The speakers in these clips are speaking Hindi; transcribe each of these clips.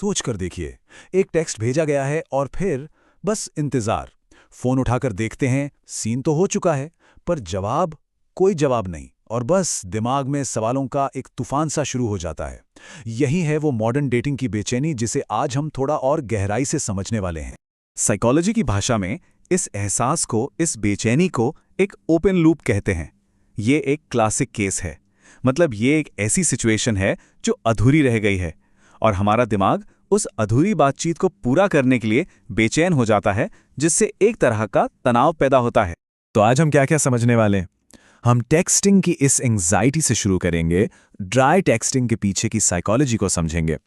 सोच कर देखिए, एक टेक्स्ट भेजा गया है और फिर बस इंतजार। फोन उठाकर देखते हैं, सीन तो हो चुका है, पर कोई जवाब नहीं, और बस दिमाग में सवालों का एक तूफान सा शुरू हो जाता है। यही है वो मॉडर्न डेटिंग की बेचैनी जिसे आज हम थोड़ा और गहराई से समझने वाले हैं। साइकोलॉजी की भाषा में इस एहसास को, इस बेचैनी को एक ओपन लूप कहते हैं। ये एक क्लासिक केस है। मतलब ये एक ऐसी सिचुएशन है जो अधूरी रह गई है और हमारा दिमाग उस अधूरी बातचीत को पूरा करने के लिए बेचैन हो जाता है, जिससे एक तरह का तनाव पैदा होता है। तो आज हम क्या क्या समझने वाले हैं? हम टेक्स्टिंग की इस एंग्जाइटी से शुरू करेंगे, ड्राई टेक्स्टिंग के पीछे की साइकोलॉजी को समझेंगे,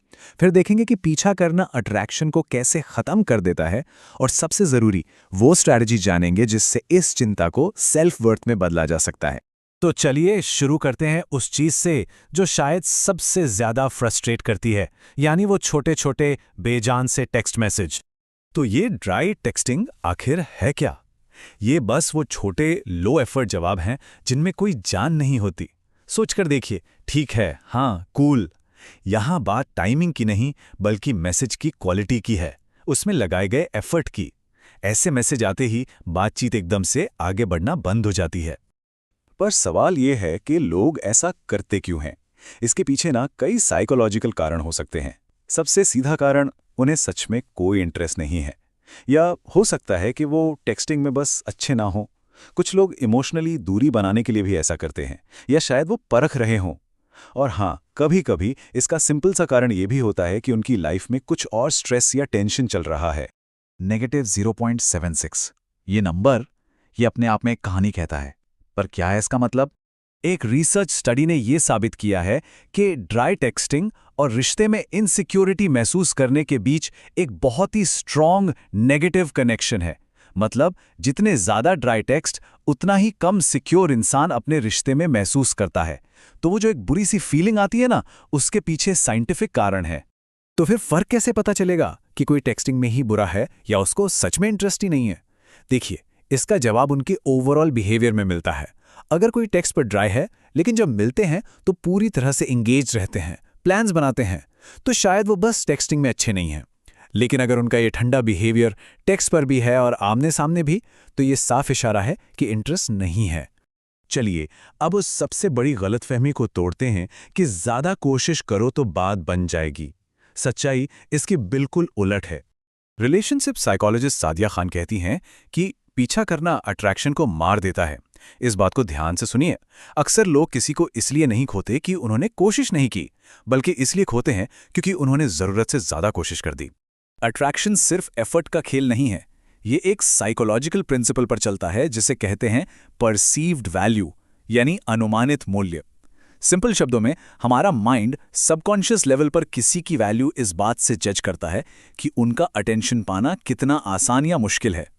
फिर देखेंगे कि पीछा करना अट्रैक्शन को कैसे खत्म कर देता है, और सबसे जरूरी वो स्ट्रैटेजी जानेंगे जिससे इस चिंता को सेल्फ वर्थ में बदला जा सकता है। तो चलिए शुरू करते हैं उस चीज से जो शायद सबसे ज्यादा फ्रस्ट्रेट करती है, यानी वो छोटे छोटे बेजान से टेक्स्ट मैसेज। तो ये ड्राई टेक्स्टिंग आखिर है क्या? ये बस वो छोटे लो एफर्ट जवाब हैं जिनमें कोई जान नहीं होती। सोचकर देखिए, ठीक है, हाँ, कूल। यहां बात टाइमिंग की नहीं बल्कि मैसेज की क्वालिटी की है, उसमें लगाए गए एफर्ट की। ऐसे मैसेज आते ही बातचीत एकदम से आगे बढ़ना बंद हो जाती है। पर सवाल ये है कि लोग ऐसा करते क्यों हैं? इसके पीछे ना कई साइकोलॉजिकल कारण हो सकते हैं। सबसे सीधा कारण, उन्हें सच में कोई इंटरेस्ट नहीं है, या हो सकता है कि वो टेक्स्टिंग में बस अच्छे ना हों। कुछ लोग इमोशनली दूरी बनाने के लिए भी ऐसा करते हैं, या शायद वो परख रहे हों। और हाँ, कभी-कभी इसका सिंपल सा कारण ये भी होता है कि उनकी लाइफ में कुछ और स्ट्रेस या टेंशन चल रहा है। -0.76 ये नंबर, ये अपने आप में एक कहानी कहता है, पर क्या है इसका मतलब? एक रिसर्च स्टडी ने यह साबित किया है कि ड्राई टेक्स्टिंग और रिश्ते में इनसिक्योरिटी महसूस करने के बीच एक बहुत ही स्ट्रॉन्ग नेगेटिव कनेक्शन है। मतलब जितने ज्यादा ड्राई टेक्स्ट, उतना ही कम सिक्योर इंसान अपने रिश्ते में महसूस करता है। तो वो जो एक बुरी सी फीलिंग आती है ना, उसके पीछे साइंटिफिक कारण है। तो फिर फर्क कैसे पता चलेगा कि कोई टेक्स्टिंग में ही बुरा है या उसको सच में इंटरेस्ट ही नहीं है? देखिए, इसका जवाब उनके ओवरऑल बिहेवियर में मिलता है। अगर कोई टेक्स्ट पर ड्राई है, लेकिन जब मिलते हैं तो पूरी तरह से इंगेज रहते हैं, प्लान्स बनाते हैं, तो शायद वो बस टेक्स्टिंग में अच्छे नहीं हैं। लेकिन अगर उनका ये ठंडा बिहेवियर टेक्स्ट पर भी है और आमने सामने भी, तो ये साफ इशारा है कि इंटरेस्ट नहीं है। चलिए अब उस सबसे बड़ी गलतफहमी को तोड़ते हैं कि ज्यादा कोशिश करो तो बात बन जाएगी। सच्चाई इसकी बिल्कुल उलट है। रिलेशनशिप साइकोलॉजिस्ट सादिया खान कहती हैं कि पीछा करना अट्रैक्शन को मार देता है। इस बात को ध्यान से सुनिए। अक्सर लोग किसी को इसलिए नहीं खोते कि उन्होंने कोशिश नहीं की, बल्कि इसलिए खोते हैं क्योंकि उन्होंने जरूरत से ज्यादा कोशिश कर दी। अट्रैक्शन सिर्फ एफर्ट का खेल नहीं है, ये एक साइकोलॉजिकल प्रिंसिपल पर चलता है जिसे कहते हैं परसीव्ड वैल्यू, यानी अनुमानित मूल्य। सिंपल शब्दों में, हमारा माइंड सबकॉन्शियस लेवल पर किसी की वैल्यू इस बात से जज करता है कि उनका अटेंशन पाना कितना आसान या मुश्किल है।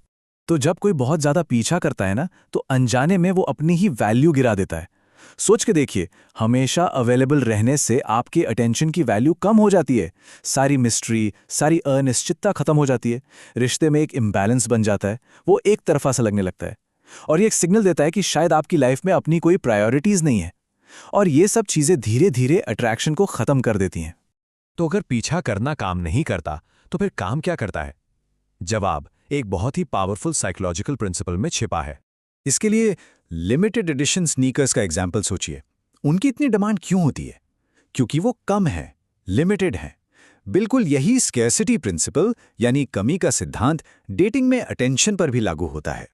तो जब कोई बहुत ज्यादा पीछा करता है ना, तो अनजाने में वो अपनी ही वैल्यू गिरा देता है। सोच के देखिए, हमेशा अवेलेबल रहने से आपके अटेंशन की वैल्यू कम हो जाती है। सारी मिस्ट्री, सारी अनिश्चितता खत्म हो जाती है। रिश्ते में एक इम्बैलेंस बन जाता है, वो एक तरफा सा लगने लगता है, और ये एक सिग्नल देता है कि शायद आपकी लाइफ में अपनी कोई प्रायोरिटीज नहीं है। और ये सब चीजें धीरे धीरे अट्रैक्शन को खत्म कर देती हैं। तो अगर पीछा करना काम नहीं करता, तो फिर काम क्या करता है? जवाब एक बहुत ही पावरफुल साइकोलॉजिकल प्रिंसिपल में छिपा है। इसके लिए लिमिटेड एडिशन स्नीकर्स का एग्जाम्पल सोचिए। उनकी इतनी डिमांड क्यों होती है? क्योंकि वो कम है, लिमिटेड है। बिल्कुल यही स्कैर्सिटी प्रिंसिपल, यानी कमी का सिद्धांत, डेटिंग में अटेंशन पर भी लागू होता है।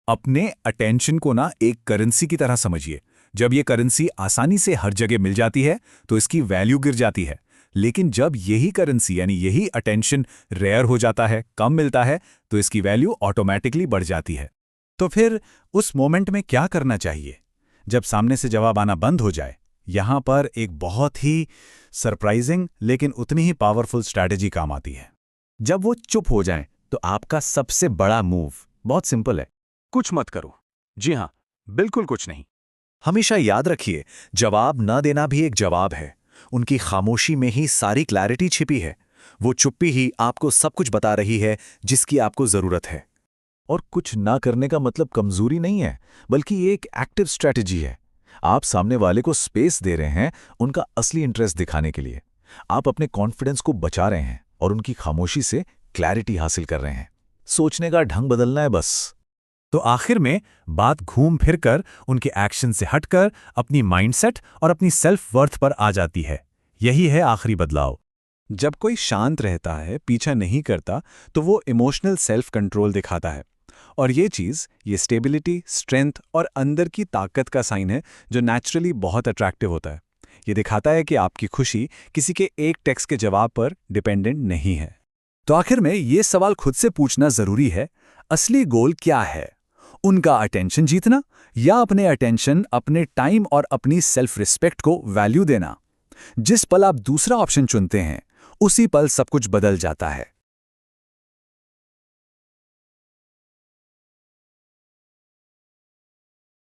अपने अटेंशन को ना एक करेंसी की तरह समझिए। जब ये करेंसी आसानी से हर जगह मिल जाती है तो इसकी वैल्यू गिर जाती है। लेकिन जब यही करेंसी यानी यही अटेंशन रेयर हो जाता है, कम मिलता है, तो इसकी वैल्यू ऑटोमेटिकली बढ़ जाती है। तो फिर उस मोमेंट में क्या करना चाहिए? जब सामने से जवाब आना बंद हो जाए, यहां पर एक बहुत ही सरप्राइजिंग लेकिन उतनी ही पावरफुल स्ट्रैटेजी काम आती है। जब वो चुप हो जाएं, तो आपका सबसे बड़ा मूव बहुत सिंपल है, कुछ मत करो। जी हां, बिल्कुल कुछ नहीं। हमेशा याद रखिए, जवाब न देना भी एक जवाब है। उनकी खामोशी में ही सारी क्लैरिटी छिपी है। वो चुप्पी ही आपको सब कुछ बता रही है जिसकी आपको जरूरत है। और कुछ ना करने का मतलब कमजोरी नहीं है, बल्कि ये एक एक्टिव स्ट्रैटेजी है। आप सामने वाले को स्पेस दे रहे हैं उनका असली इंटरेस्ट दिखाने के लिए। आप अपने कॉन्फिडेंस को बचा रहे हैं और उनकी खामोशी से क्लैरिटी हासिल कर रहे हैं। सोचने का ढंग बदलना है बस। तो आखिर में बात घूम फिर कर उनके एक्शन से हटकर अपनी माइंडसेट और अपनी सेल्फ वर्थ पर आ जाती है। यही है आखिरी बदलाव। जब कोई शांत रहता है, पीछा नहीं करता, तो वो इमोशनल सेल्फ कंट्रोल दिखाता है। और ये स्टेबिलिटी, स्ट्रेंथ और अंदर की ताकत का साइन है जो नेचुरली बहुत अट्रैक्टिव होता है। ये दिखाता है कि आपकी खुशी किसी के एक टेक्स्ट के जवाब पर डिपेंडेंट नहीं है। तो आखिर में ये सवाल खुद से पूछना जरूरी है, असली गोल क्या है? उनका अटेंशन जीतना या अपने अटेंशन, अपने टाइम और अपनी सेल्फ रिस्पेक्ट को वैल्यू देना? जिस पल आप दूसरा ऑप्शन चुनते हैं, उसी पल सब कुछ बदल जाता है।